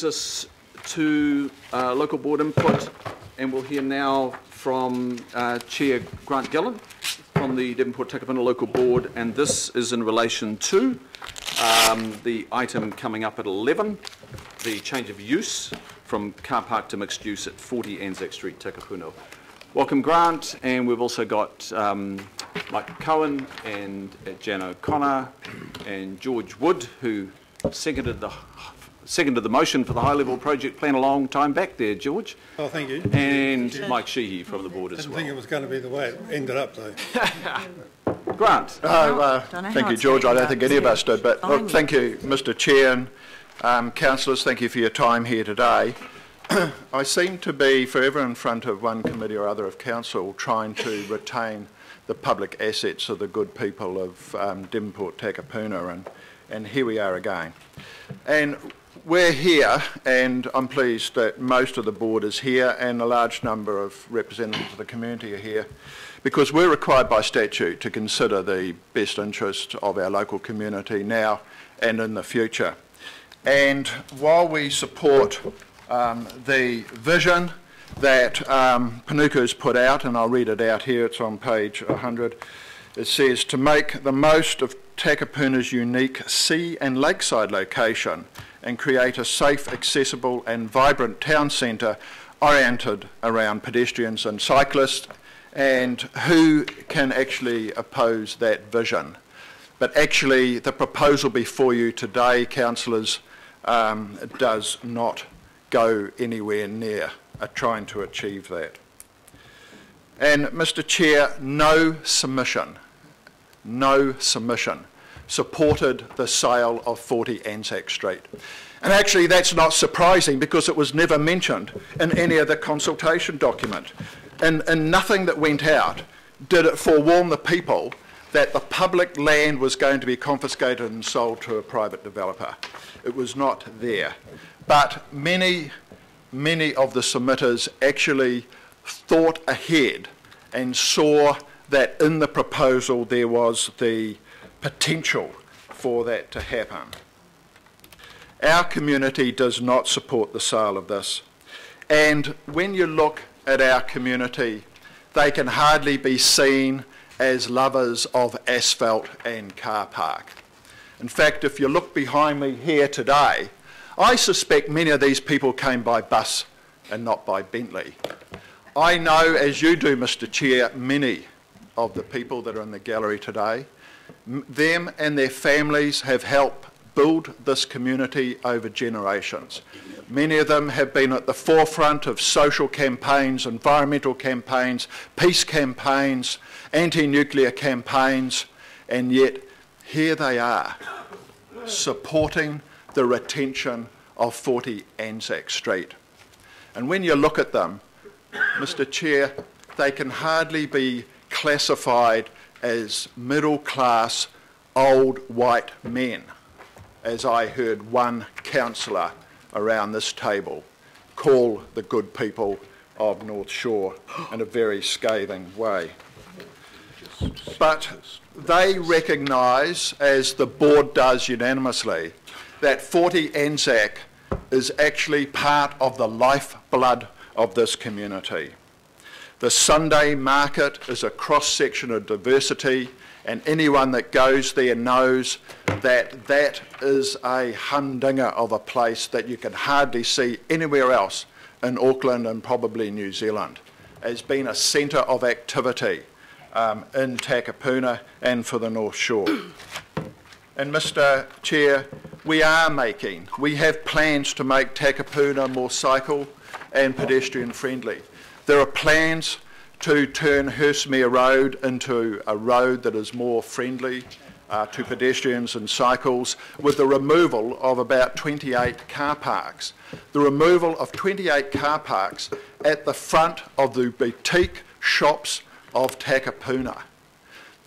Us to local board input, and we'll hear now from Chair Grant Gillen from the Devonport Takapuna Local Board, and this is in relation to the item coming up at 11, the change of use from car park to mixed use at 40 Anzac Street, Takapuna. Welcome, Grant, and we've also got Mike Cohen and Jan O'Connor and George Wood, who seconded the motion for the high-level project plan a long time back there, George. Oh, thank you. And Mike Sheehy from the board as well. I didn't think it was going to be the way it ended up, though. Grant. Thank you, George. I don't think any of us did, but look, thank you, Mr Chair and councillors. Thank you for your time here today. I seem to be forever in front of one committee or other of council trying to retain the public assets of the good people of Devonport Takapuna, and here we are again. And we're here, and I'm pleased that most of the board is here and a large number of representatives of the community are here, because we're required by statute to consider the best interest of our local community now and in the future. And while we support the vision that Panuka's put out, and I'll read it out here, it's on page 100, it says, to make the most of Takapuna's unique sea and lakeside location and create a safe, accessible and vibrant town centre oriented around pedestrians and cyclists, and who can actually oppose that vision? But actually the proposal before you today, councillors, does not go anywhere near trying to achieve that. And Mr Chair, no submission supported the sale of 40 Anzac Street. And actually that's not surprising, because it was never mentioned in any of the consultation document. And nothing that went out did it forewarn the people that the public land was going to be confiscated and sold to a private developer. It was not there. But many of the submitters actually thought ahead and saw that in the proposal there was the potential for that to happen. Our community does not support the sale of this. And when you look at our community, they can hardly be seen as lovers of asphalt and car park. In fact, if you look behind me here today, I suspect many of these people came by bus and not by Bentley. I know, as you do, Mr Chair, many of the people that are in the gallery today. Them and their families have helped build this community over generations. Many of them have been at the forefront of social campaigns, environmental campaigns, peace campaigns, anti-nuclear campaigns, and yet here they are, supporting the retention of 40 Anzac Street. And when you look at them, Mr Chair, they can hardly be classified as middle-class old white men, as I heard one councillor around this table call the good people of North Shore in a very scathing way. But they recognise, as the board does unanimously, that 40 Anzac is actually part of the lifeblood of this community. The Sunday market is a cross-section of diversity, and anyone that goes there knows that that is a humdinger of a place that you can hardly see anywhere else in Auckland and probably New Zealand, as being a centre of activity in Takapuna and for the North Shore. And Mr Chair, we have plans to make Takapuna more cycle and pedestrian friendly. There are plans to turn Hurstmere Road into a road that is more friendly to pedestrians and cycles, with the removal of about 28 car parks. The removal of 28 car parks at the front of the boutique shops of Takapuna.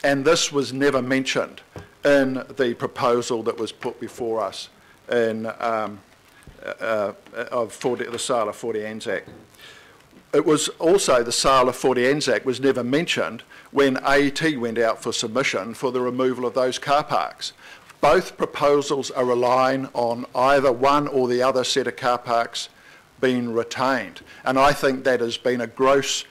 And this was never mentioned in the proposal that was put before us in the sale of 40 Anzac. It was also, the sale of 40 Anzac was never mentioned when AET went out for submission for the removal of those car parks. both proposals are relying on either one or the other set of car parks being retained. And I think that has been a gross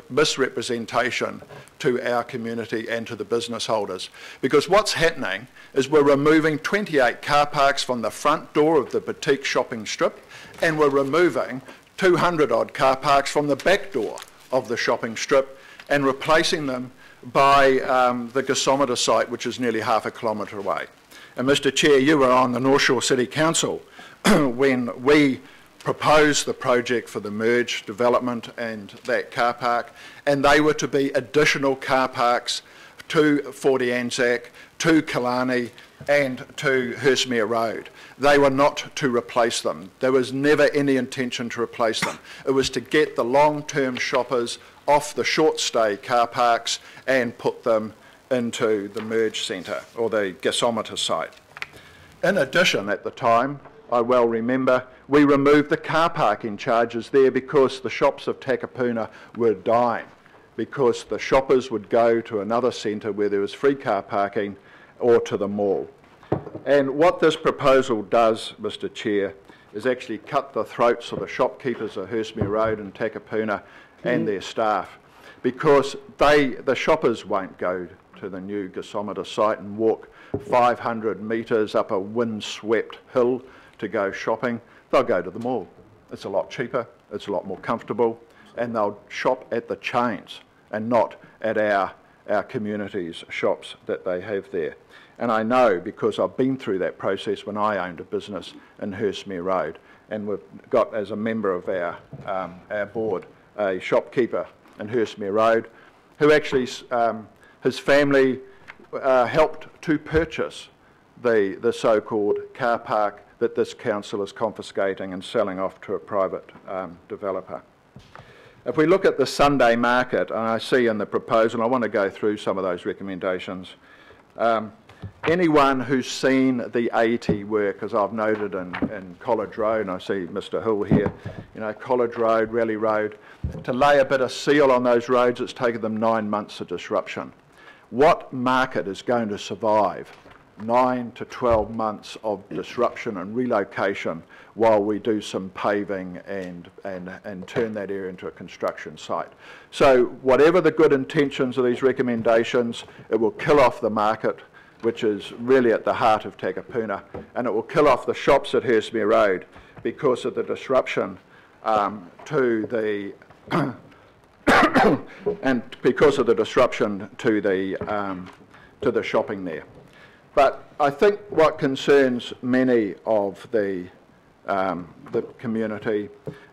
misrepresentation to our community and to the business holders. Because what's happening is we're removing 28 car parks from the front door of the boutique shopping strip, and we're removing 200 odd car parks from the back door of the shopping strip and replacing them by the gasometer site, which is nearly half a kilometre away. And Mr Chair, you were on the North Shore City Council when we proposed the project for the merge development and that car park, and they were to be additional car parks to 40 Anzac, to Killarney and to Hurstmere Road. They were not to replace them. There was never any intention to replace them. It was to get the long-term shoppers off the short stay car parks and put them into the merge centre or the gasometer site. In addition, at the time, I well remember, we removed the car parking charges there because the shops of Takapuna were dying, because the shoppers would go to another centre where there was free car parking or to the mall. And what this proposal does, Mr Chair, is actually cut the throats of the shopkeepers of Hurstmere Road and Takapuna and their staff, because the shoppers won't go to the new gasometer site and walk 500 metres up a wind-swept hill to go shopping. They'll go to the mall. It's a lot cheaper, it's a lot more comfortable, and they'll shop at the chains and not at our community's shops that they have there. And I know, because I've been through that process when I owned a business in Hurstmere Road, and we've got as a member of our board a shopkeeper in Hurstmere Road who actually, his family helped to purchase the so-called car park that this council is confiscating and selling off to a private developer. If we look at the Sunday market, and I see in the proposal, I want to go through some of those recommendations. Anyone who's seen the AT work, as I've noted in College Road, and I see Mr Hill here, you know, College Road, Raleigh Road, to lay a bit of seal on those roads, it's taken them 9 months of disruption. What market is going to survive 9 to 12 months of disruption and relocation while we do some paving and turn that area into a construction site? So whatever the good intentions of these recommendations, it will kill off the market, which is really at the heart of Takapuna, and it will kill off the shops at Hurstmere Road because of the disruption to the and because of the disruption to the shopping there. But I think what concerns many of the community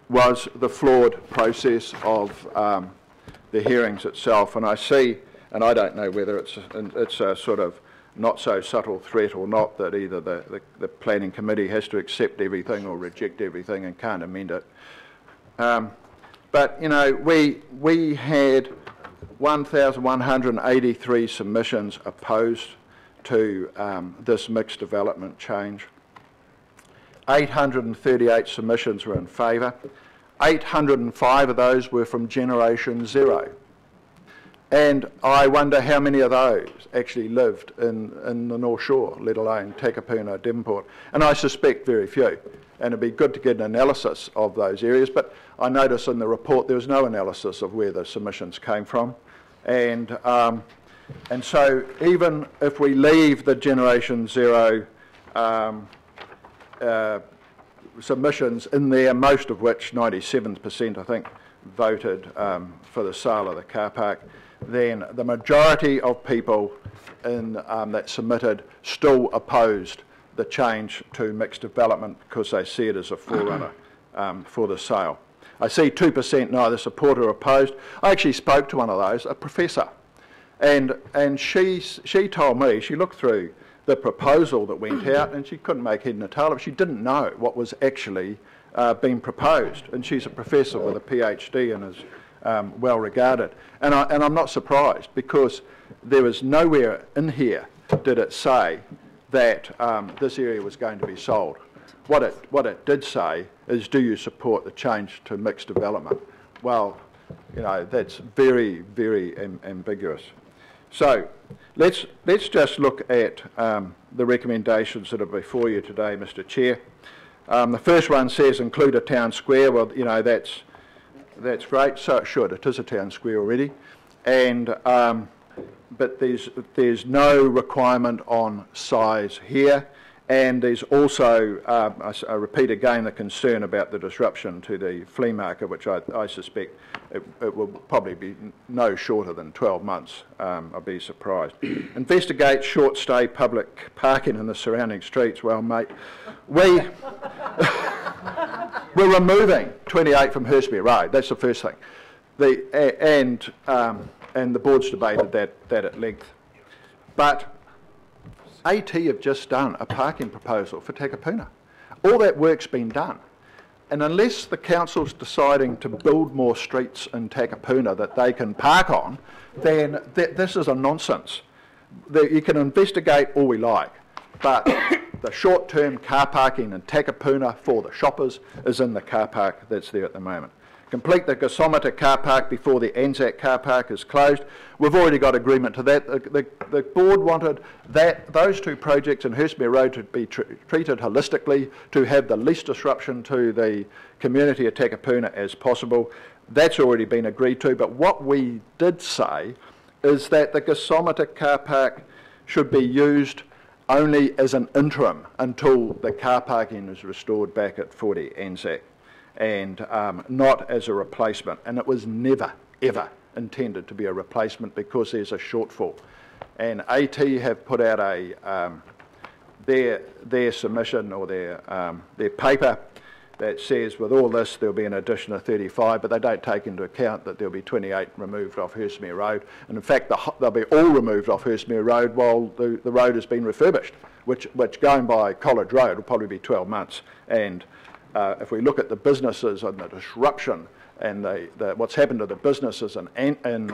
was the flawed process of the hearings itself. And I see, and I don't know whether it's a sort of not so subtle threat or not, that either the planning committee has to accept everything or reject everything and can't amend it. But you know, we had 1,183 submissions opposed to this mixed development change. 838 submissions were in favour. 805 of those were from Generation Zero. And I wonder how many of those actually lived in the North Shore, let alone Takapuna, Devonport. And I suspect very few. And it'd be good to get an analysis of those areas. But I notice in the report there was no analysis of where the submissions came from. And so even if we leave the Generation Zero submissions in there, most of which, 97% I think, voted for the sale of the car park, then the majority of people that submitted still opposed the change to mixed development because they see it as a forerunner for the sale. I see 2% neither support or opposed. I actually spoke to one of those, a professor, and she told me, she looked through the proposal that went out and she couldn't make head nor tail of it. She didn't know what was actually being proposed, and she's a professor with a PhD and is well regarded. And I'm not surprised, because there was nowhere in here did it say that this area was going to be sold. What it did say is, do you support the change to mixed development? Well, you know, that's very, very ambiguous. So let's just look at the recommendations that are before you today, Mr. Chair. The first one says include a town square. Well, you know, that's great. So it should. It is a town square already, and but there's no requirement on size here. And there's also, I repeat again, the concern about the disruption to the flea market, which I suspect it will probably be no shorter than 12 months. I'd be surprised. Investigate short-stay public parking in the surrounding streets. Well, mate, we're removing 28 from Hurstmere Road. That's the first thing. And the board's debated that at length. But AT have just done a parking proposal for Takapuna. All that work's been done. And unless the council's deciding to build more streets in Takapuna that they can park on, then this is a nonsense. You can investigate all we like, but the short-term car parking in Takapuna for the shoppers is in the car park that's there at the moment. Complete the gasometer car park before the Anzac car park is closed. We've already got agreement to that. The board wanted those two projects in Hurstmere Road to be treated holistically, to have the least disruption to the community of Takapuna as possible. That's already been agreed to, but what we did say is that the gasometer car park should be used only as an interim until the car parking is restored back at 40 Anzac. And not as a replacement. And it was never, ever intended to be a replacement because there's a shortfall. And AT have put out their submission or their paper that says with all this there'll be an addition of 35, but they don't take into account that there'll be 28 removed off Hurstmere Road. And in fact, they'll be all removed off Hurstmere Road while the road has been refurbished, which going by College Road will probably be 12 months. And if we look at the businesses and the disruption and what's happened to the businesses in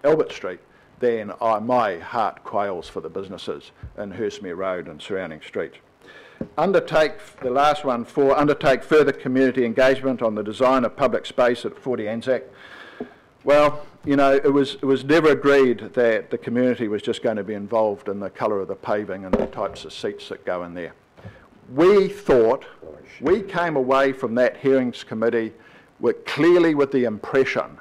Albert Street, then my heart quails for the businesses in Hurstmere Road and surrounding streets. Undertake further community engagement on the design of public space at 40 Anzac. Well, you know, it was never agreed that the community was just going to be involved in the colour of the paving and the types of seats that go in there. We came away from that hearings committee clearly with the impression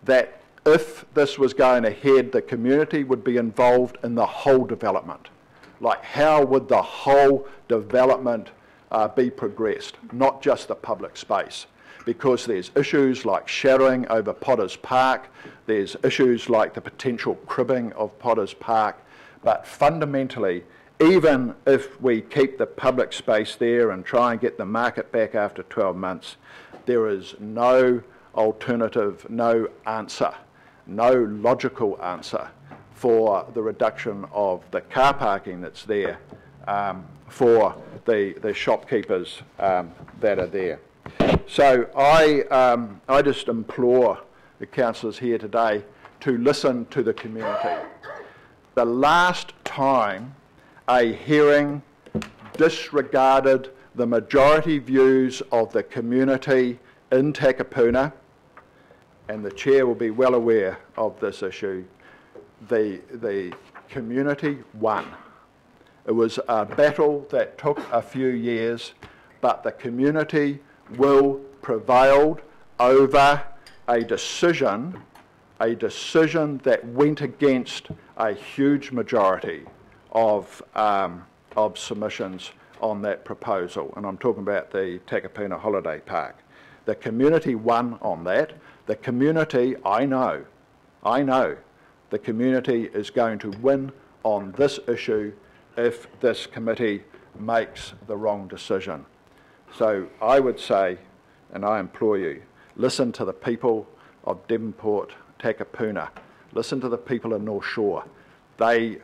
that if this was going ahead, the community would be involved in the whole development. Like, how would the whole development be progressed, not just the public space? Because there's issues like shadowing over Potters Park, there's issues like the potential cribbing of Potters Park, but fundamentally, even if we keep the public space there and try and get the market back after 12 months, there is no alternative, no answer, no logical answer for the reduction of the car parking that's there for the shopkeepers that are there. So I just implore the councillors here today to listen to the community. The last time a hearing disregarded the majority views of the community in Takapuna, and the chair will be well aware of this issue, the community won. It was a battle that took a few years, but the community will prevailed over a decision that went against a huge majority of submissions on that proposal, and I'm talking about the Takapuna Holiday Park. The community won on that. The community, I know, the community is going to win on this issue if this committee makes the wrong decision. So I would say, and I implore you, listen to the people of Devonport, Takapuna. Listen to the people in North Shore. They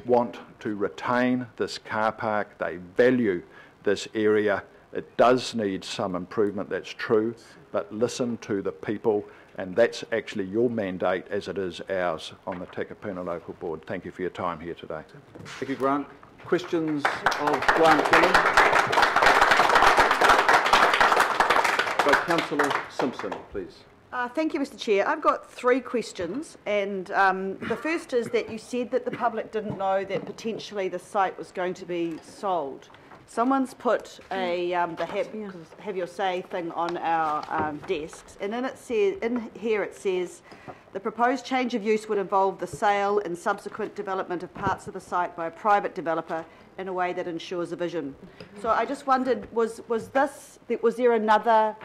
want to retain this car park. They value this area. It does need some improvement, that's true, but listen to the people, and that's actually your mandate as it is ours on the Takapuna Local Board. Thank you for your time here today. Thank you, Grant. Questions of Grant Gillen? So, Councillor Simpson, please. Thank you, Mr Chair. I've got 3 questions, and the first is that you said that the public didn't know that potentially the site was going to be sold. Someone's put the have your say thing on our desks, and in here it says the proposed change of use would involve the sale and subsequent development of parts of the site by a private developer in a way that ensures a vision. So I just wondered, was there another?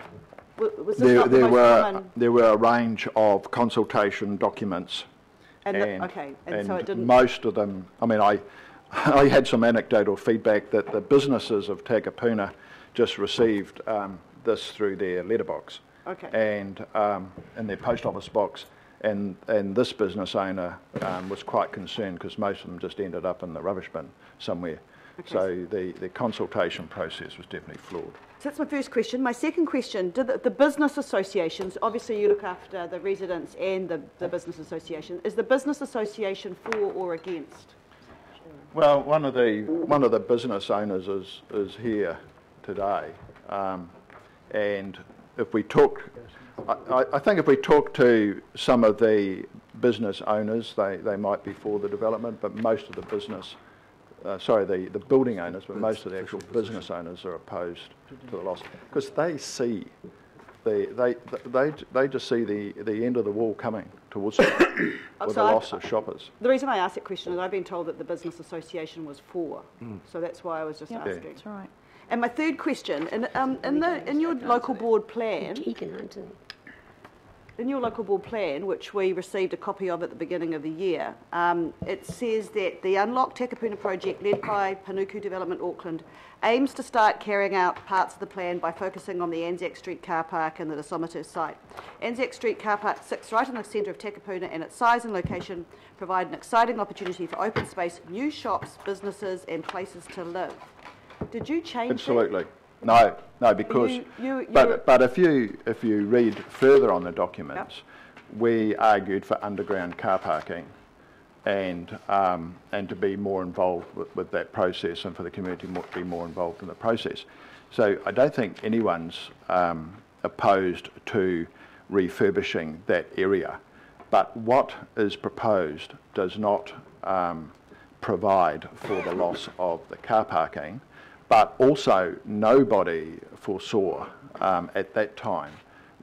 Was this not the most common? There were a range of consultation documents, and so it didn't. Most of them. I mean, I had some anecdotal feedback that the businesses of Takapuna just received this through their letterbox, and in their post office box, and this business owner was quite concerned because most of them just ended up in the rubbish bin somewhere. So the consultation process was definitely flawed. So that's my first question. My second question, do the business associations, obviously you look after the residents and the business association, is the business association for or against? Well, one of the business owners is here today, and if we talk, I think if we talk to some of the business owners, they might be for the development, but most of the business, the building owners, but most of the actual business owners are opposed to the loss because they see they just see the end of the wall coming towards them with the loss of shoppers. The reason I asked that question is I've been told that the business association was for, so that's why I was just asking. That's right. And my third question, in your local board plan, which we received a copy of at the beginning of the year, it says that the Unlock Takapuna project, led by Panuku Development Auckland, aims to start carrying out parts of the plan by focusing on the Anzac Street car park and the Desomato site. Anzac Street car park sits right in the centre of Takapuna, and its size and location provide an exciting opportunity for open space, new shops, businesses and places to live. Did you change Absolutely. That? No, because but if you read further on the documents, we argued for underground car parking, and to be more involved with that process, and for the community to be more involved in the process. So I don't think anyone's opposed to refurbishing that area, but what is proposed does not provide for the loss of the car parking. But also, nobody foresaw at that time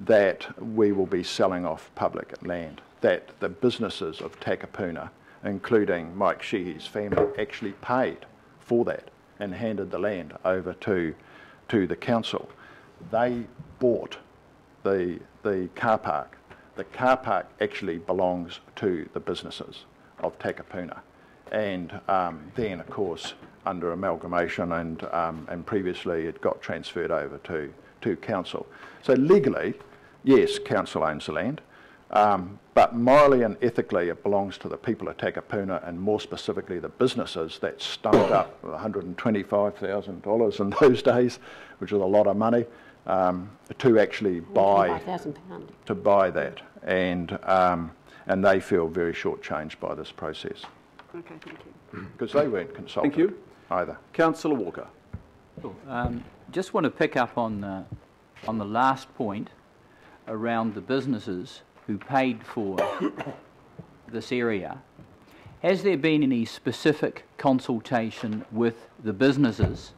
that we will be selling off public land, that the businesses of Takapuna, including Mike Sheehy's family, actually paid for that and handed the land over to the council. They bought the car park. The car park actually belongs to the businesses of Takapuna. And then, of course, under amalgamation and previously it got transferred over to council. So legally, yes, council owns the land, but morally and ethically it belongs to the people of Takapuna, and more specifically the businesses that stumped up $125,000 in those days, which was a lot of money, to actually buy that, and they feel very shortchanged by this process. Okay, thank you. Because they weren't consulted. Thank you. Either. Councillor Walker. Just want to pick up on the last point around the businesses who paid for this area. Has there been any specific consultation with the businesses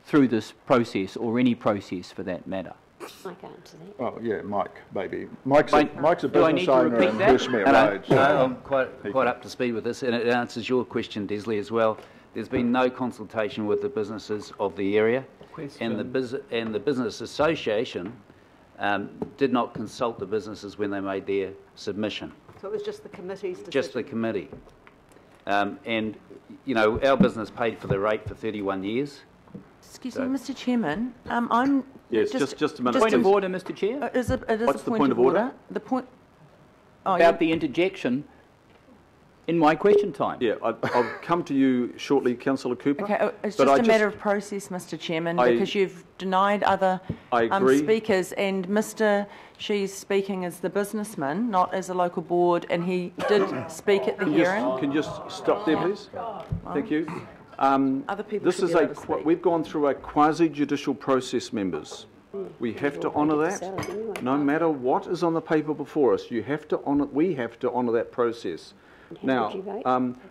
through this process, or any process for that matter? I can't answer that. Oh yeah, Mike, maybe. Mike's a business owner in Hurstmere Road. No, I'm quite up to speed with this, and it answers your question, Desley, as well. There's been no consultation with the businesses of the area, and the business association did not consult the businesses when they made their submission. So it was just the committee's decision? Just the committee. And, you know, our business paid for the rate for 31 years. Excuse me, Mr Chairman, I'm... Yes, just a minute. Point of order, Mr Chair. It is What's a point of order. The point... About the interjection in my question time. Yeah, I'll come to you shortly, Councillor Cooper. Okay, it's just a matter of process, Mr Chairman, because you've denied other speakers, and Mr Shee's speaking as the businessman, not as a local board, and he did speak at the hearing. Can you just stop there, please? Thank you. Other people this is we've gone through a quasi-judicial process, members. We have to honour that. No matter what is on the paper before us, we have to honour that process. Now,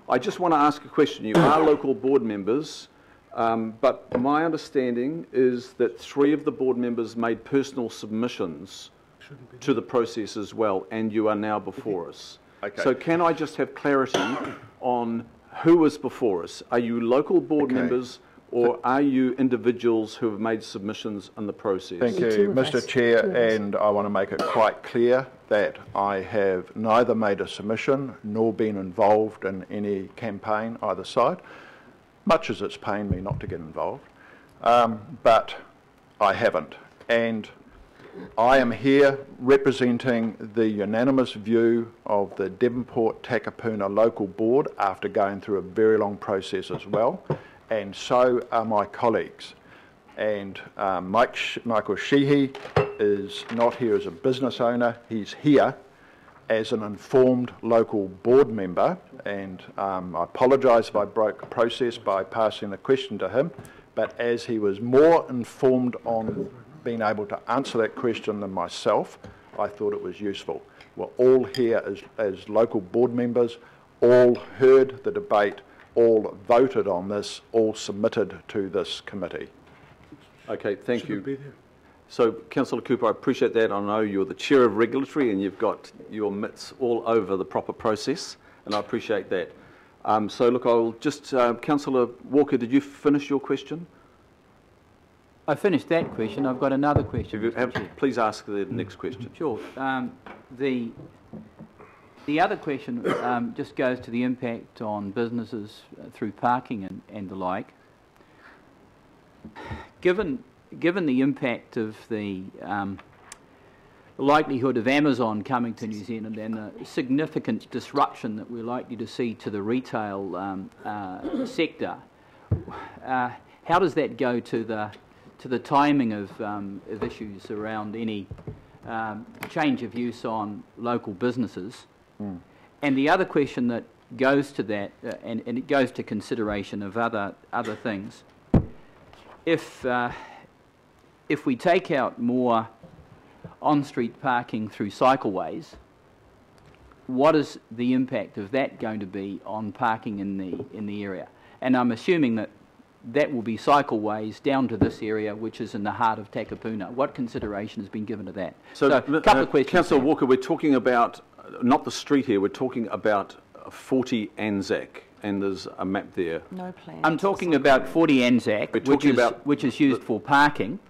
I just want to ask a question. You are local board members, but my understanding is that 3 of the board members made personal submissions to the process as well, and you are now before us. Okay. So can I just have clarity on who is before us? Are you local board members, or are you individuals who have made submissions in the process? Thank you, Mr. Chair, and I want to make it quite clear that I have neither made a submission nor been involved in any campaign either side, much as it's pained me not to get involved, but I haven't. And I am here representing the unanimous view of the Devonport Takapuna Local Board after going through a very long process as well, and so are my colleagues. And Michael Sheehy is not here as a business owner, he's here as an informed local board member, and I apologise if I broke the process by passing the question to him, but as he was more informed on being able to answer that question than myself, I thought it was useful. We're all here as local board members, all heard the debate, all voted on this, all submitted to this committee. Okay, thank you. So, Councillor Cooper, I appreciate that. I know you're the Chair of Regulatory and you've got your mitts all over the proper process, and I appreciate that. So, look, I'll just, Councillor Walker, did you finish your question? I finished that question. I've got another question. Please ask the next question. Sure. The other question just goes to the impact on businesses through parking and the like. Given the impact of the likelihood of Amazon coming to New Zealand and the significant disruption that we're likely to see to the retail sector, how does that go to the timing of issues around any change of use on local businesses? And the other question that goes to that, and it goes to consideration of other things, if we take out more on-street parking through cycleways, what is the impact of that going to be on parking in the area? And I'm assuming that will be cycleways down to this area, which is in the heart of Takapuna. What consideration has been given to that? So a couple of questions. Councillor Walker, we're talking about, not the street here, we're talking about 40 Anzac, and there's a map there. No plan. I'm talking about 40 Anzac, which is used for parking,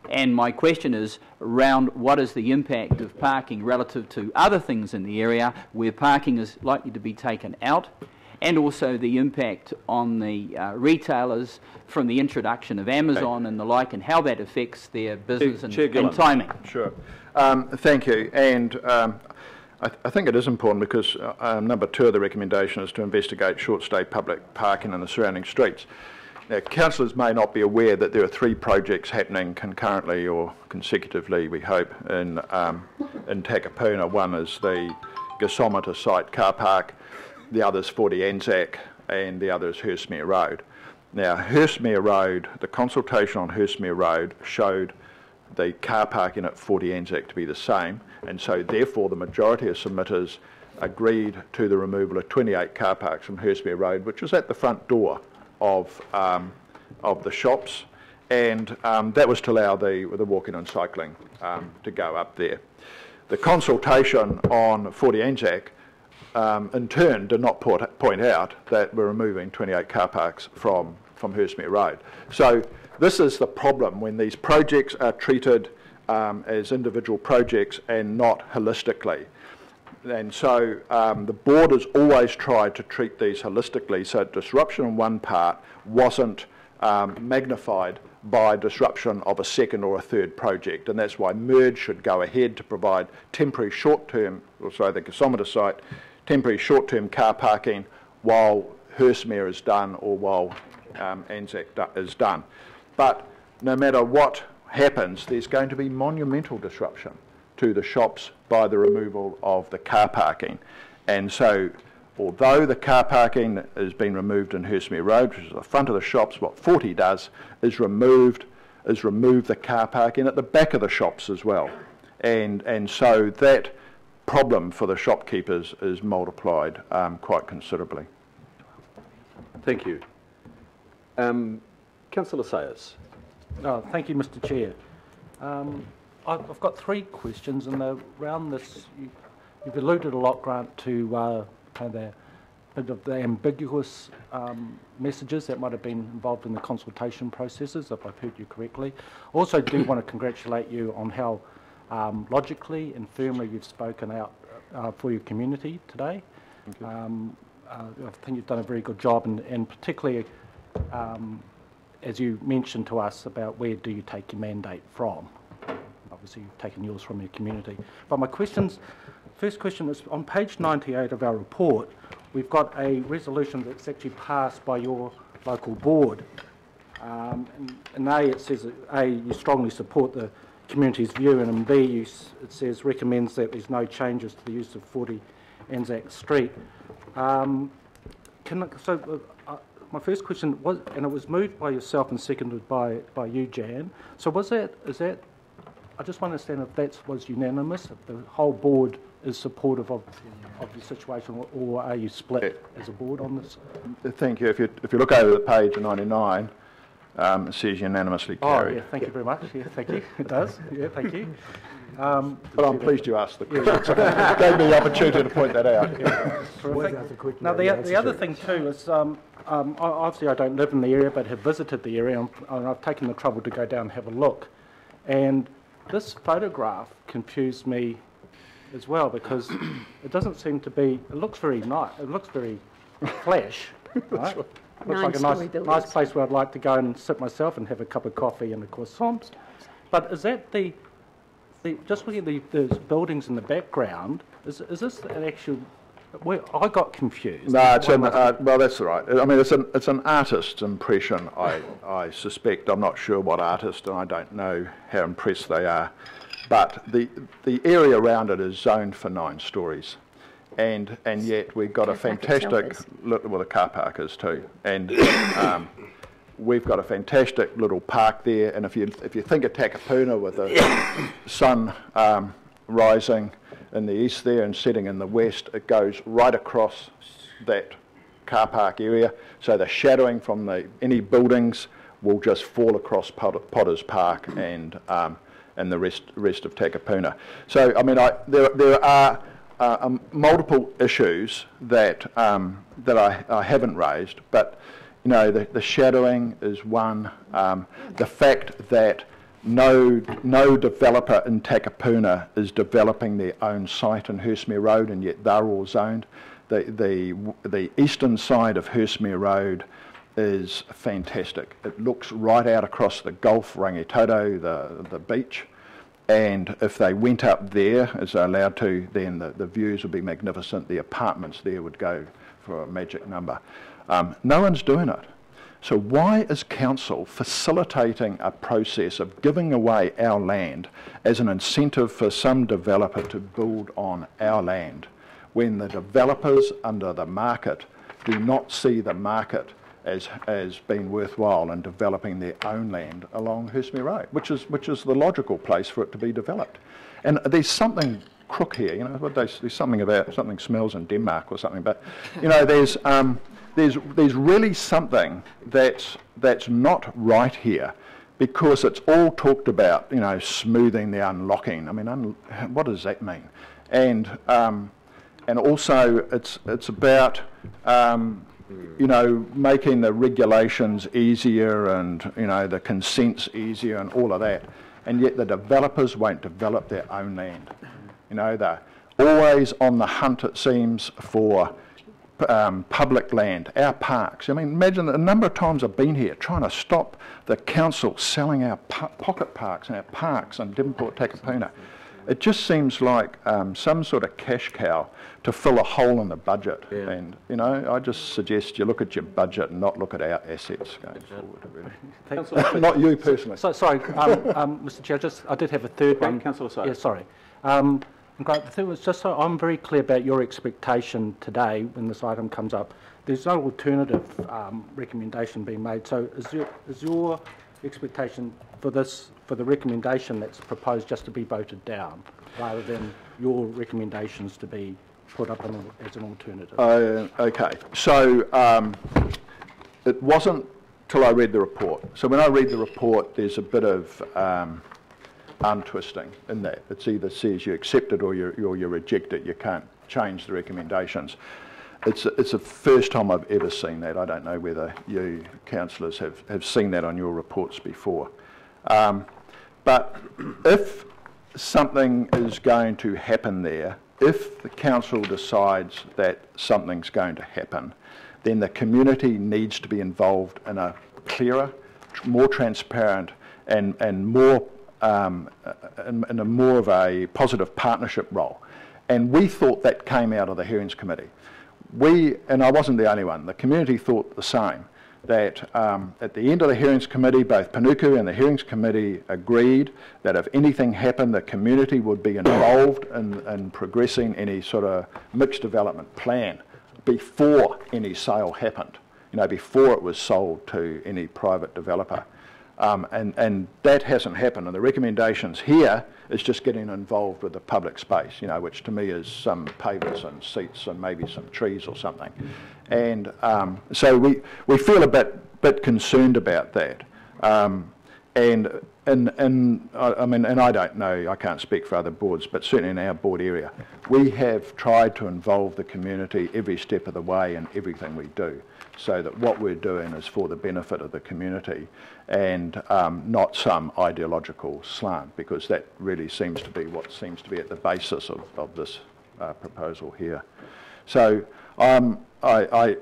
and my question is around what is the impact of parking relative to other things in the area where parking is likely to be taken out, and also the impact on the retailers from the introduction of Amazon and the like, and how that affects their business and timing. Sure. Thank you. And I think it is important because number 2 of the recommendation is to investigate short-stay public parking in the surrounding streets. Now, councillors may not be aware that there are 3 projects happening concurrently or consecutively, we hope, in Takapuna. One is the gasometer site car park, the other is 40 Anzac, and the other is Hurstmere Road. Now, Hurstmere Road, the consultation on Hurstmere Road showed the car parking at 40 Anzac to be the same, and so therefore the majority of submitters agreed to the removal of 28 car parks from Hurstmere Road, which is at the front door of the shops, and that was to allow the walking and cycling to go up there. The consultation on 40 Anzac in turn did not point out that we're removing 28 car parks from Hurstmere Road. So this is the problem when these projects are treated as individual projects and not holistically. And so the board has always tried to treat these holistically so disruption in one part wasn't magnified by disruption of a second or a third project, and that's why merge should go ahead to provide temporary short-term, also the gasometer site, temporary short-term car parking while Hurstmere is done or while Anzac is done. But no matter what happens, there's going to be monumental disruption to the shops by the removal of the car parking. And so, although the car parking has been removed in Hurstmere Road, which is the front of the shops, what 40 does is removed is remove the car parking at the back of the shops as well. And so that problem for the shopkeepers is multiplied quite considerably. Thank you. Councillor Sayers. Thank you, Mr. Chair. I've got 3 questions, and they're around this. You've alluded a lot, Grant, to the ambiguous messages that might have been involved in the consultation processes, if I've heard you correctly. Also do want to congratulate you on how logically and firmly you've spoken out for your community today. I think you've done a very good job, and particularly as you mentioned to us about where do you take your mandate from. Obviously you've taken yours from your community. But my first question is on page 98 of our report, we've got a resolution that's actually passed by your local board. In A, it says, A, you strongly support the community's view, and in B, it says recommends that there's no changes to the use of 40 Anzac Street. My first question was, and it was moved by yourself and seconded by you, Jan. So is that? I just want to understand if that was unanimous, if the whole board is supportive of the situation, or are you split as a board on this? Thank you. If you look over the page 99, it says unanimously carried. Oh, yeah, thank you very much. Yeah, thank you. It does. Yeah, thank you. But I'm pleased you asked the question. So it gave me the opportunity to point that out. Yeah. Now, the other thing too is, obviously I don't live in the area, but have visited the area, and I've taken the trouble to go down and have a look. And this photograph confused me as well, because it doesn't seem to be, it looks very nice, it looks very flash, right? Looks like a nice place where I'd like to go and sit myself and have a cup of coffee and a croissant. But is that just looking at the buildings in the background, is this an actual, I got confused. No, well, that's all right. I mean, it's an artist's impression, I suspect. I'm not sure what artist, and I don't know how impressed they are. But the area around it is zoned for 9 stories. And yet we've got a fantastic, well, the car park is too, and we've got a fantastic little park there. And if you think of Takapuna with the sun rising in the east there and setting in the west, it goes right across that car park area. So the shadowing from any buildings will just fall across Potter's Park and the rest of Takapuna. So I mean, there are multiple issues that I haven't raised, but you know, the shadowing is one. The fact that no developer in Takapuna is developing their own site in Hurstmere Road, and yet they're all zoned. The eastern side of Hurstmere Road is fantastic. It looks right out across the Gulf, Rangitoto, the beach. And if they went up there, as they're allowed to, then the views would be magnificent. The apartments there would go for a magic number. No one's doing it. So why is council facilitating a process of giving away our land as an incentive for some developer to build on our land, when the developers under the market do not see the market as being worthwhile in developing their own land along Hurstmere Road, which is the logical place for it to be developed? And there's something crook here, you know. There's something smells in Denmark or something, but you know, there's really something that's not right here, because it's all talked about, you know, smoothing the unlocking. I mean, what does that mean? And also it's about you know, making the regulations easier and, you know, the consents easier and all of that. And yet the developers won't develop their own land. You know, they're always on the hunt, it seems, for public land, our parks. I mean, imagine the number of times I've been here trying to stop the council selling our pocket parks and our parks in Devonport, Takapuna. It just seems like some sort of cash cow to fill a hole in the budget. Yeah. And, you know, I just suggest you look at your budget and not look at our assets going forward, really. Not you personally. Sorry, Mr. Chair, I did have a third one. Councillor Sayers. Yeah, sorry. The thing was, just so I'm very clear about your expectation today when this item comes up, there's no alternative recommendation being made. So is your expectation for the recommendation that's proposed just to be voted down, rather than your recommendations to be put up as an alternative? Okay, so it wasn't till I read the report. So when I read the report, there's a bit of arm twisting in that. It either says you accept it or you reject it. You can't change the recommendations. It's the first time I've ever seen that. I don't know whether you councillors have seen that on your reports before. But if something is going to happen there, if the council decides that something's going to happen, then the community needs to be involved in a clearer, more transparent and more in a more of a positive partnership role. And we thought that came out of the Hearings Committee. And I wasn't the only one, the community thought the same, that at the end of the Hearings Committee, both Panuku and the Hearings Committee agreed that if anything happened, the community would be involved in progressing any sort of mixed development plan before any sale happened, before it was sold to any private developer. And that hasn't happened, and the recommendations here is just getting involved with the public space, which to me is some pavers and seats and maybe some trees or something. And so we feel a bit concerned about that. And I don't know, I can't speak for other boards, but certainly in our board area, we have tried to involve the community every step of the way in everything we do, so that what we're doing is for the benefit of the community and not some ideological slant, because that really seems to be what seems to be at the basis of this proposal here. So I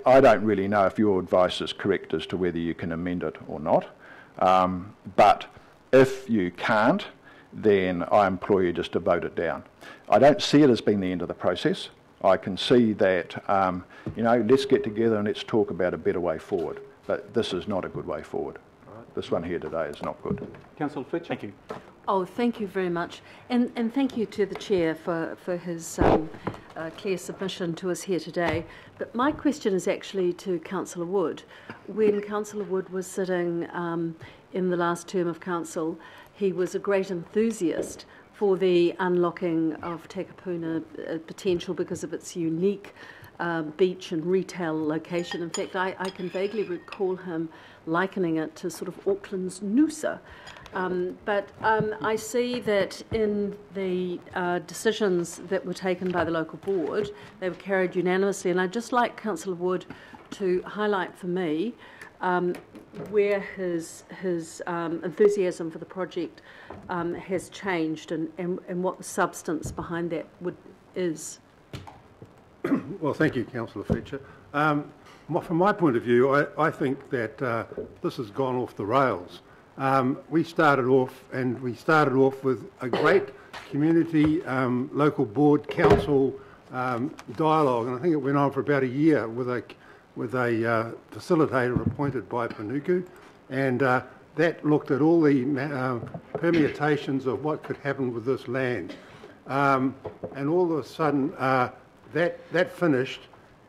don't really know if your advice is correct as to whether you can amend it or not, but if you can't, then I implore you just to vote it down. I don't see it as being the end of the process. I can see that, let's get together and let's talk about a better way forward. But this is not a good way forward. Right. This one here today is not good. Councillor Fletcher. Thank you. Oh, thank you very much. And thank you to the Chair for his clear submission to us here today. But my question is actually to Councillor Wood. When Councillor Wood was sitting in the last term of council, he was a great enthusiast for the unlocking of Takapuna potential because of its unique beach and retail location. In fact, I can vaguely recall him likening it to sort of Auckland's Noosa. But I see that in the decisions that were taken by the local board, they were carried unanimously. And I'd just like Councillor Wood to highlight for me where his enthusiasm for the project has changed and what the substance behind that is. Well, thank you, Councillor Fletcher. From my point of view, I think that this has gone off the rails. We started off with a great community, local board, council dialogue, and I think it went on for about a year with a facilitator appointed by Panuku, and that looked at all the permutations of what could happen with this land. And all of a sudden, that finished,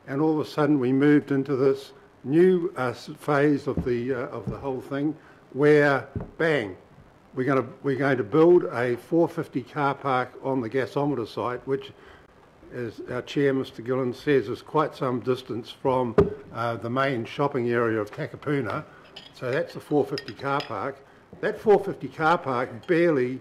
and all of a sudden we moved into this new phase of the whole thing, where bang, we're going to build a 450 car park on the gasometer site, which, as our chair, Mr. Gillen, says, is quite some distance from the main shopping area of Takapuna. So that's a 450 car park. That 450 car park barely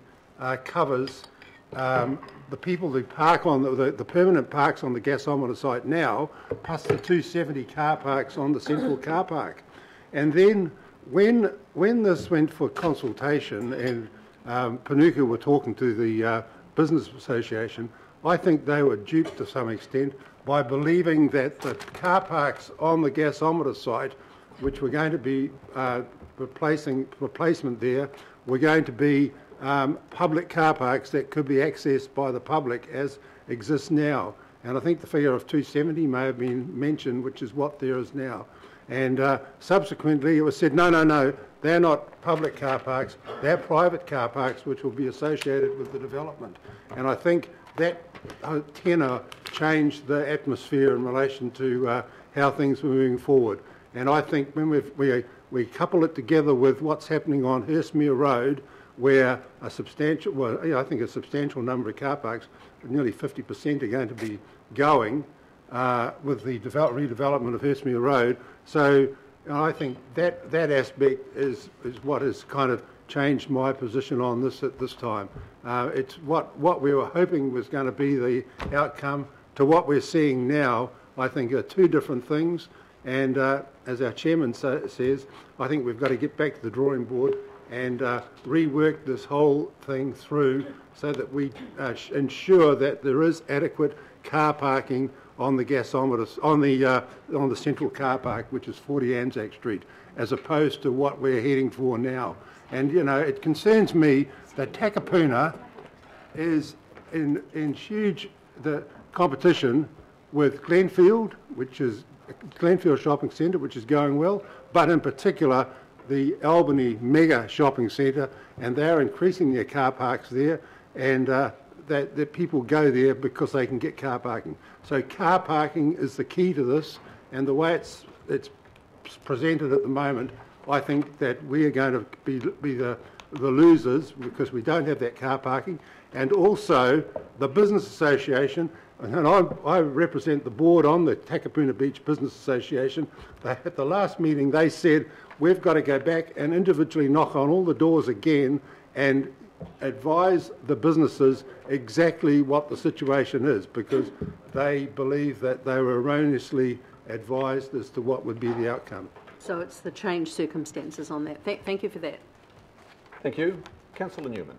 covers the people who park on the permanent parks on the gasometer site now, plus the 270 car parks on the central car park. And then when this went for consultation and Panuku were talking to the Business Association, I think they were duped to some extent by believing that the car parks on the gasometer site, which were going to be replacement there, were going to be public car parks that could be accessed by the public as exists now. And I think the figure of 270 may have been mentioned, which is what there is now. And subsequently it was said, no, they're not public car parks, they're private car parks which will be associated with the development. And I think that tenor changed the atmosphere in relation to how things were moving forward. And I think when we couple it together with what's happening on Hurstmere Road, where a substantial, I think a substantial number of car parks, nearly 50% are going to be going with the redevelopment of Hurstmere Road. So I think that aspect is what has kind of changed my position on this at this time. It's what we were hoping was going to be the outcome to what we're seeing now, I think are two different things. And as our chairman says, I think we've got to get back to the drawing board and rework this whole thing through so that we ensure that there is adequate car parking on the gasometers, on the central car park, which is 40 Anzac Street, as opposed to what we're heading for now. And, you know, it concerns me that Takapuna is in huge competition with Glenfield, which is Glenfield Shopping Centre, which is going well, but in particular the Albany Mega Shopping Centre, and they're increasing their car parks there, and that people go there because they can get car parking. So car parking is the key to this, and the way it's presented at the moment, I think that we are going to be the losers because we don't have that car parking. And also the Business Association, and I represent the board on the Takapuna Beach Business Association. At the last meeting they said we've got to go back and individually knock on all the doors again and advise the businesses exactly what the situation is, because they believe that they were erroneously advised as to what would be the outcome. So it's the changed circumstances on that. Thank you for that. Thank you. Councillor Newman.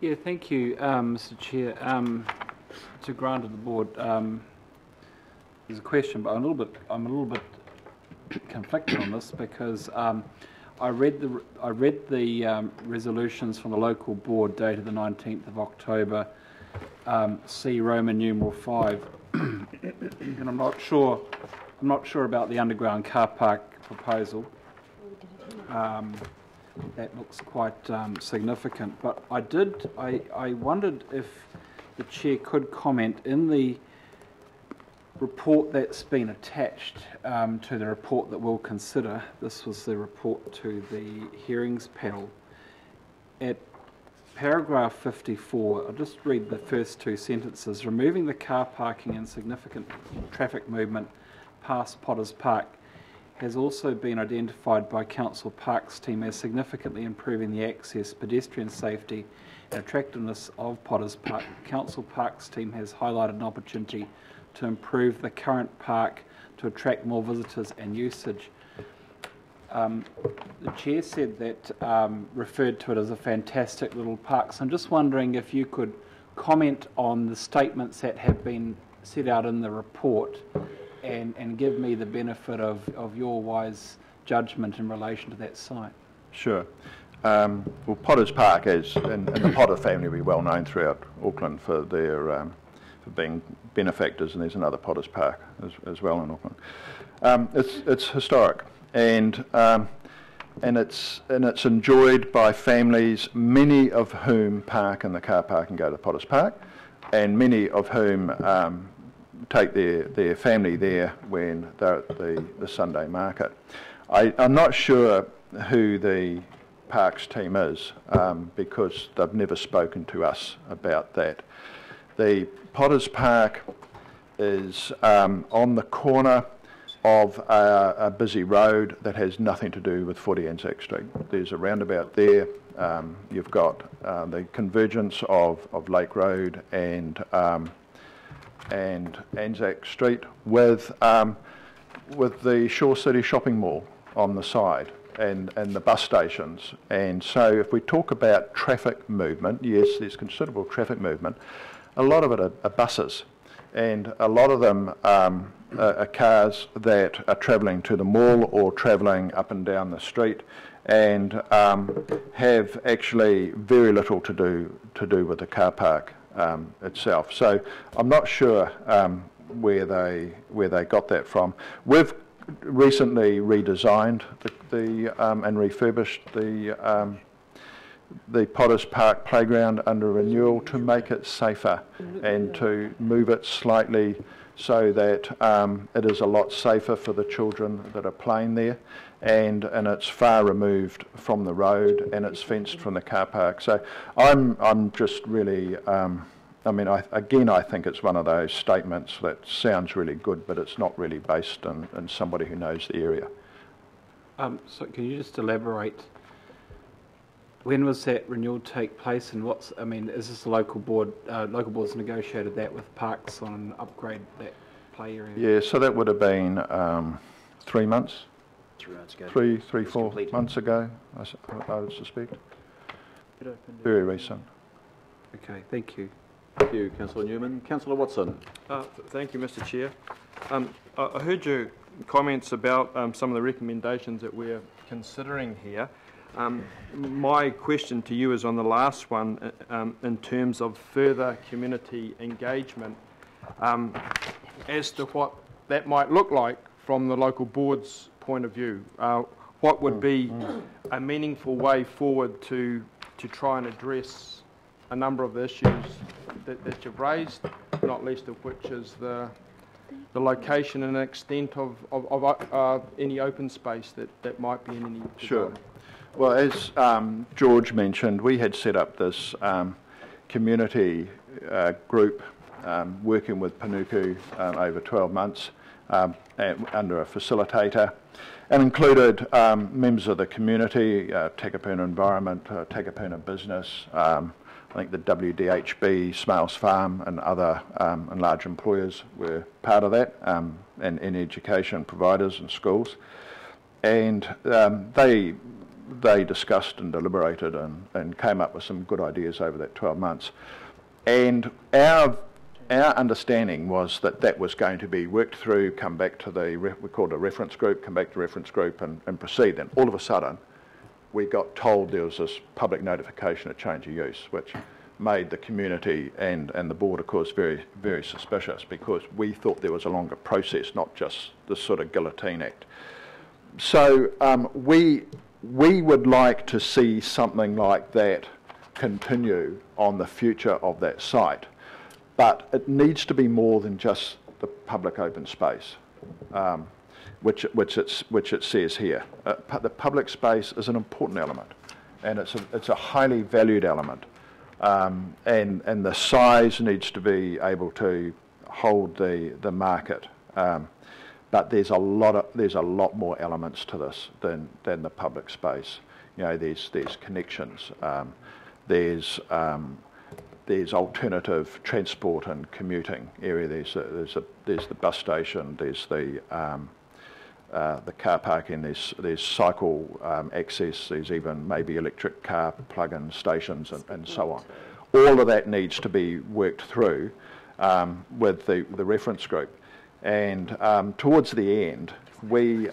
Yeah, thank you, Mr. Chair. To grant of the board, there's a question, but I'm a little bit conflicted on this because I read the resolutions from the local board dated the 19th of October, C Roman numeral 5, and I'm not sure about the underground car park proposal. That looks quite significant, but I wondered if the chair could comment in the report that's been attached to the report that we'll consider. This was the report to the hearings panel. At paragraph 54, I'll just read the first two sentences. Removing the car parking and significant traffic movement past Potters Park has also been identified by Council Parks team as significantly improving the access, pedestrian safety and attractiveness of Potters Park. Council Parks team has highlighted an opportunity to improve the current park to attract more visitors and usage. The chair said that, referred to it as a fantastic little park. So I'm just wondering if you could comment on the statements that have been set out in the report and give me the benefit of your wise judgment in relation to that site. Sure. Well, Potters Park is, and the Potter family will be well known throughout Auckland for their for being benefactors, and there's another Potters Park as well in Auckland. It's historic, and it's enjoyed by families, many of whom park in the car park and go to Potters Park, and many of whom take their family there when they're at the Sunday market. I'm not sure who the Parks team is because they've never spoken to us about that. The Potters Park is on the corner of a busy road that has nothing to do with 40 Anzac Street. There's a roundabout there. You've got the convergence of Lake Road and Anzac Street with the Shore City shopping mall on the side and the bus stations. And so if we talk about traffic movement, yes, there's considerable traffic movement. A lot of it are buses, and a lot of them are cars that are travelling to the mall or travelling up and down the street and have actually very little to do with the car park itself. So I'm not sure where they got that from. We've recently redesigned and refurbished the Potters Park playground under renewal to make it safer and to move it slightly so that it is a lot safer for the children that are playing there. and it's far removed from the road, and it's fenced from the car park. So I'm just really, I think it's one of those statements that sounds really good, but it's not really based on somebody who knows the area. So can you just elaborate? When was that renewal take place, and is this a local board? Local boards negotiated that with Parks on an upgrade that play area. Yeah, so that would have been 3 months. 3 months ago. Three, 4 months ago, I would suspect. Very recent. Okay, thank you. Thank you, Councillor Newman. Councillor Watson. Thank you, Mr. Chair. I heard your comments about some of the recommendations that we're considering here. My question to you is on the last one, in terms of further community engagement, as to what that might look like from the local board's point of view. What would be a meaningful way forward to try and address a number of the issues that you've raised, not least of which is the location and extent of any open space that might be in any development. Sure. Well, as George mentioned, we had set up this community group working with Panuku over 12 months under a facilitator, and included members of the community, Takapuna Environment, Takapuna Business, I think the WDHB, Smales Farm and other and large employers were part of that, and education providers and schools. And they discussed and deliberated and came up with some good ideas over that 12 months. And our understanding was that was going to be worked through, come back to we called a reference group, come back to reference group and proceed. And all of a sudden, we got told there was this public notification of change of use, which made the community and the board, of course, very, very suspicious, because we thought there was a longer process, not just this sort of guillotine act. So we would like to see something like that continue on the future of that site, but it needs to be more than just the public open space, which it says here. The public space is an important element, and it's a highly valued element, and the size needs to be able to hold the market. But there's a lot more elements to this than the public space. You know, there's connections, there's alternative transport and commuting area. There's the bus station. There's the car parking. There's cycle access. There's even maybe electric car plug-in stations and so on. All of that needs to be worked through with the reference group. And towards the end, we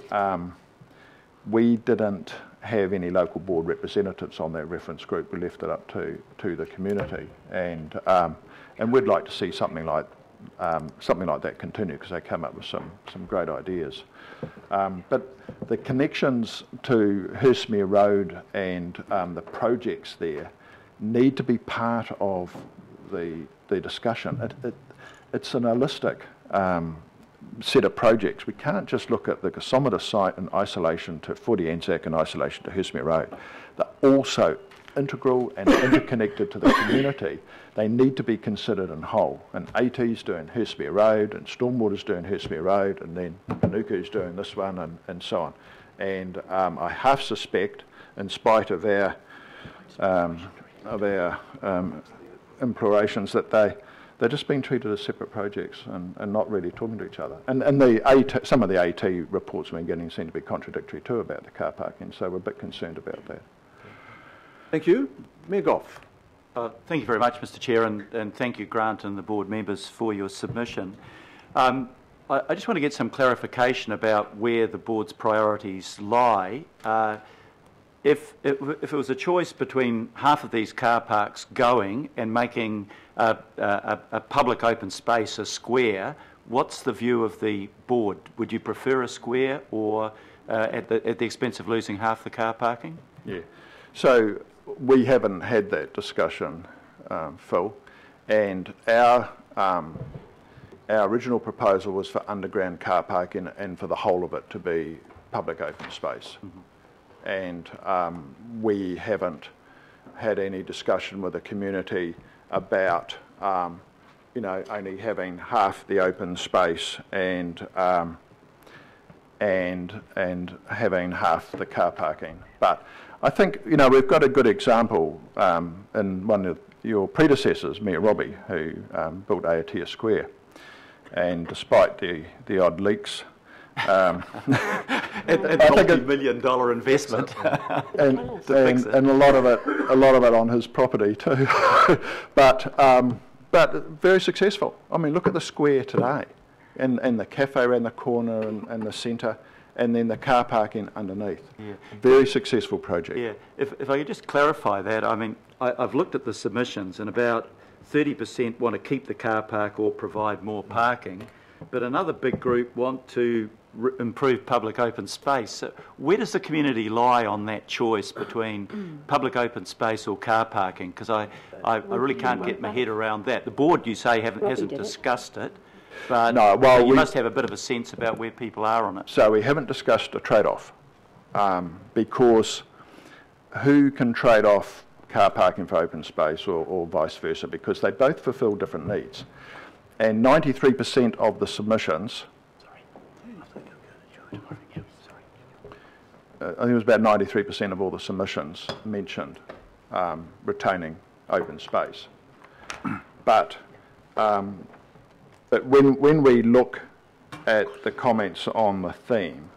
didn't have any local board representatives on that reference group. We left it up to the community, and we'd like to see something like that continue, because they come up with some great ideas. But the connections to Hurstmere Road and the projects there need to be part of the discussion. It's an holistic set of projects. We can't just look at the gasometer site in isolation to 40 Anzac and isolation to Hurstmere Road. They're also integral and interconnected to the community. They need to be considered in whole. And AT's doing Hurstmere Road, and Stormwater's doing Hurstmere Road, and then Panuku's doing this one, and so on. And I half suspect, in spite of our implorations, that they're just being treated as separate projects and not really talking to each other. And some of the AT reports we're getting seem to be contradictory too about the car parking, so we're a bit concerned about that. Thank you. Mayor Goff. Thank you very much, Mr. Chair, and thank you, Grant, and the board members for your submission. I just want to get some clarification about where the board's priorities lie. If it was a choice between half of these car parks going and making a public open space a square, what's the view of the board? Would you prefer a square, or at the expense of losing half the car parking? Yeah. So we haven't had that discussion, Phil, and our original proposal was for underground car parking and for the whole of it to be public open space. And we haven't had any discussion with the community about, you know, only having half the open space and having half the car parking. But I think, you know, we've got a good example in one of your predecessors, Mayor Robbie, who built Aotea Square. And despite the odd leaks, and multi-million-dollar investment, and a lot of it on his property too, but very successful. I mean, look at the square today, and the cafe around the corner and the centre, and then the car parking underneath. Yeah. Very successful project. Yeah. If I could just clarify that, I mean, I've looked at the submissions, and about 30% want to keep the car park or provide more parking, but another big group want to improve public open space. So where does the community lie on that choice between public open space or car parking? Because I really can't get my head around that. The board, you say, hasn't discussed it, but no, well, you must have a bit of a sense about where people are on it. So we haven't discussed a trade-off, because who can trade off car parking for open space or vice versa, because they both fulfil different needs. And 93% of the submissions, I think it was about 93% of all the submissions mentioned retaining open space. But when we look at the comments on the theme,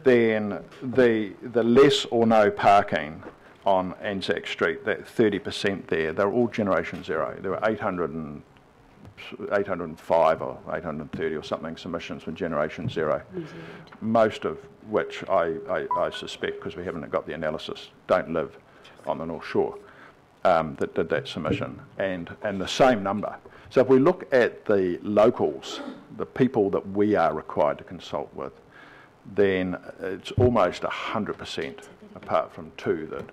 then the less or no parking on Anzac Street, that 30% there, they're all Generation Zero. There were 805 or 830 or something submissions from Generation Zero, most of which I suspect, because we haven't got the analysis, don't live on the North Shore that did that submission, and the same number. So if we look at the locals, the people that we are required to consult with, then it's almost 100%, apart from 2%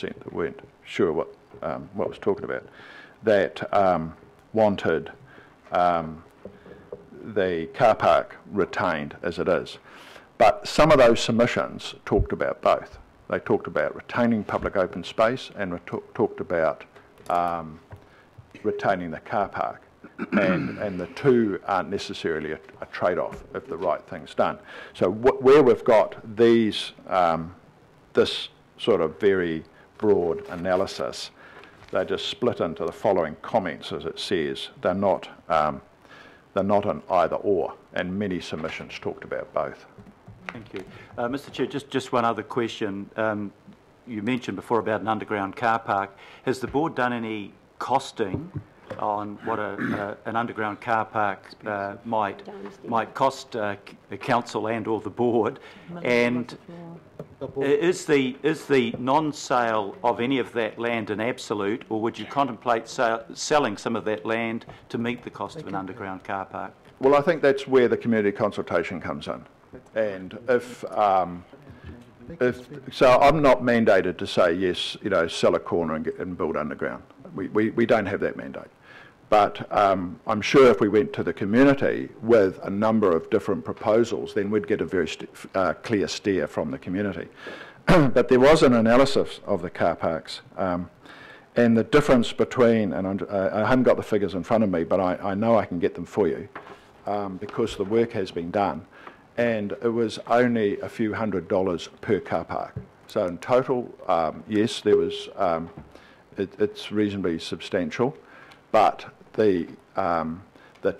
that weren't sure what was talking about, that wanted the car park retained as it is. But some of those submissions talked about both. They talked about retaining public open space and talked about retaining the car park. And the two aren't necessarily a trade-off if the right thing's done. So where we've got these, this sort of very broad analysis, they're just split into the following comments, as it says. They're not an either or, and many submissions talked about both. Thank you. Mr. Chair, just one other question. You mentioned before about an underground car park. Has the board done any costing on what an underground car park might cost the council and or the board? And is the non-sale of any of that land an absolute, or would you contemplate selling some of that land to meet the cost of an underground car park? Well, I think that's where the community consultation comes in. And if so, I'm not mandated to say yes, you know, sell a corner and build underground. We don't have that mandate. But I'm sure if we went to the community with a number of different proposals, then we'd get a very clear steer from the community. But there was an analysis of the car parks, and the difference between, and I haven't got the figures in front of me, but I know I can get them for you, because the work has been done, and it was only a few $100s per car park. So in total, yes, there was, it's reasonably substantial, but the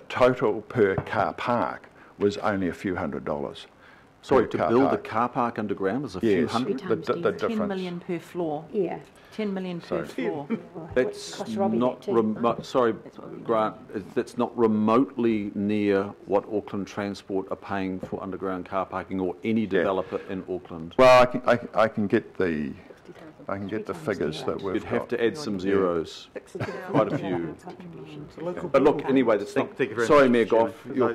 total per car park was only a few $100. Sorry, to build a car park underground is a few hundred? The difference. 10 million per floor. Yeah. 10 million per floor. That's not sorry, Grant. That's not remotely near what Auckland Transport are paying for underground car parking, or any developer in Auckland. Well, I can get the figures that we've You'd have to add some zeros, quite a few. But look, anyway, that's not. Thank you very sorry, much, Mayor Goff.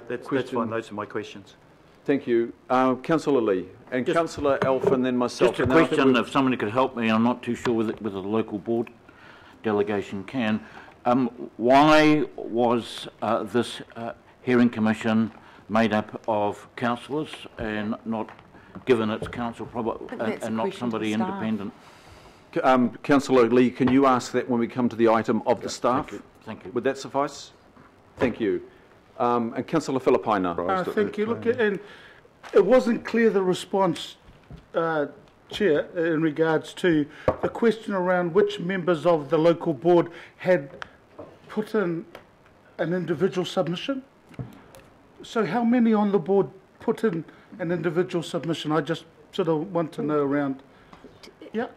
That's fine. Those are my questions. Thank you. Councillor Lee and Councillor Alf, and then myself. Just a question, if somebody could help me, I'm not too sure whether the local board delegation can. Why was this hearing commission made up of councillors and not given its council and not somebody independent. Councillor Lee, can you ask that when we come to the item of the staff? Thank you. Would that suffice? Thank you. And Councillor Filipaina. Thank you. Look, and it wasn't clear the response, Chair, in regards to the question around which members of the local board had put in an individual submission. So how many on the board put in an individual submission? I just sort of want to know around. Yeah.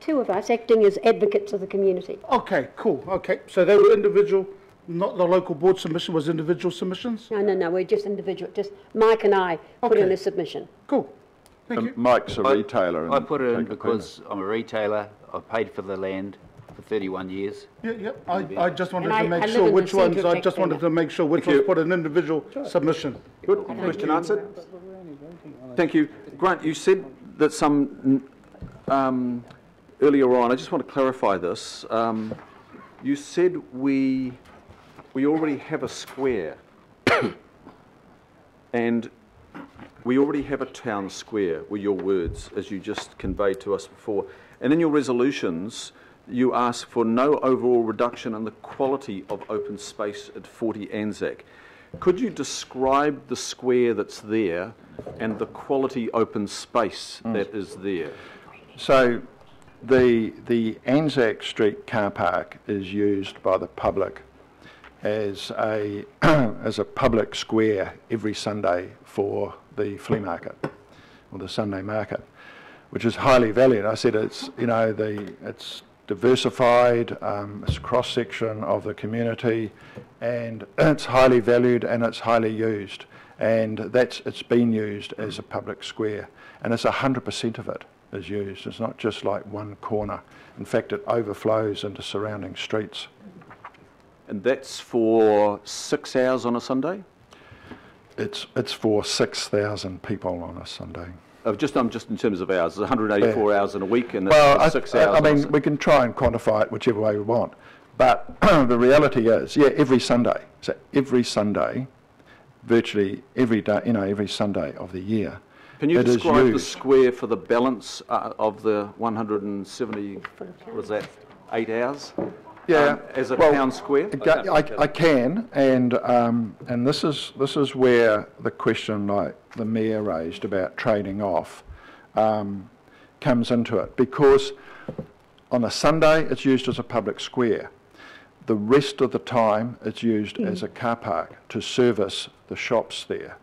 2 of us acting as advocates of the community. Okay, cool. Okay, so they were individual, not the local board submission was individual submissions? No, we're just individual. Just Mike and I put in a submission. Cool. Thank you. Mike's a retailer. I put it in because I'm a retailer. I've paid for the land for 31 years. Yeah. I just wanted to make sure which ones. I just wanted to make sure which ones put an individual submission. Good. Question answered. Thank you. Grant, you said that some earlier on. I just want to clarify this. You said we already have a square, and we already have a town square, were your words, as you just conveyed to us before. And in your resolutions, you ask for no overall reduction in the quality of open space at 40 Anzac. Could you describe the square that's there and the quality open space that is there? So the Anzac Street car park is used by the public as a public square every Sunday for the flea market or the Sunday market, which is highly valued. I said it's it's diversified, it's a cross section of the community, and it's highly valued and it's highly used, and it's been used as a public square, and it's 100% of it is used. It's not just like one corner. In fact, it overflows into surrounding streets. And that's for 6 hours on a Sunday? It's for 6,000 people on a Sunday. I'm just in terms of hours. It's 184 hours in a week, and it's 6 hours. I mean, we can try and quantify it whichever way we want, but the reality is, every Sunday. So every Sunday, virtually every day, every Sunday of the year. Can you describe the square for the balance of the 170? What was that? 8 hours. Yeah, as a town square. I can, and this is where the question, like the mayor raised about trading off, comes into it, because on a Sunday it's used as a public square. The rest of the time it's used as a car park to service the shops there.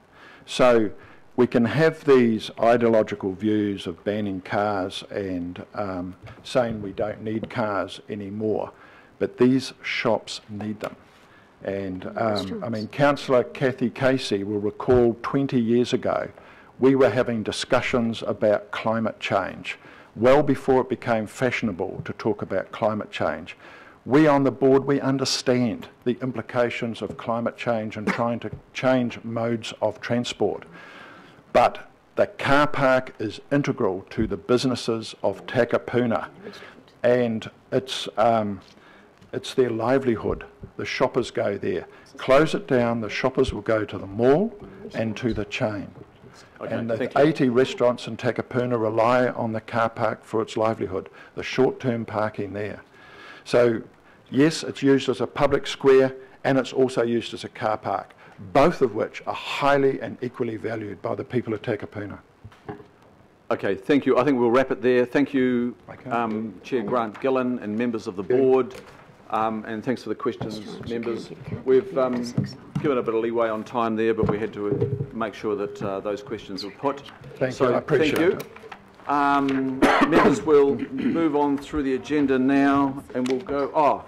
So we can have these ideological views of banning cars and saying we don't need cars anymore. But these shops need them. And I mean, Councillor Kathy Casey will recall 20 years ago, we were having discussions about climate change, well before it became fashionable to talk about climate change. We on the board, we understand the implications of climate change and trying to change modes of transport. But the car park is integral to the businesses of Takapuna, and it's their livelihood. The shoppers go there. Close it down, the shoppers will go to the mall and to the chain. Okay, and the 80 restaurants in Takapuna rely on the car park for its livelihood, the short-term parking there. So, yes, it's used as a public square and it's also used as a car park, both of which are highly and equally valued by the people of Takapuna. Okay, thank you. I think we'll wrap it there. Thank you, Chair Grant Gillen and members of the board. And thanks for the questions, members. We've given a bit of leeway on time there, but we had to make sure that those questions were put. Thank you, I appreciate it. Members will move on through the agenda now, and we'll go...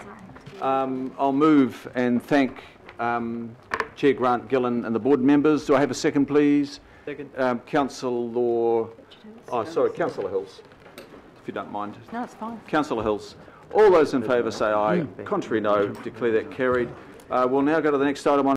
I'll move and thank Chair Grant Gillen and the board members. Do I have a second, please? Second. Councillor Hills, if you don't mind. No, it's fine. Councillor Hills. All those in favour say aye. Contrary, no. Declare that carried. We'll now go to the next item on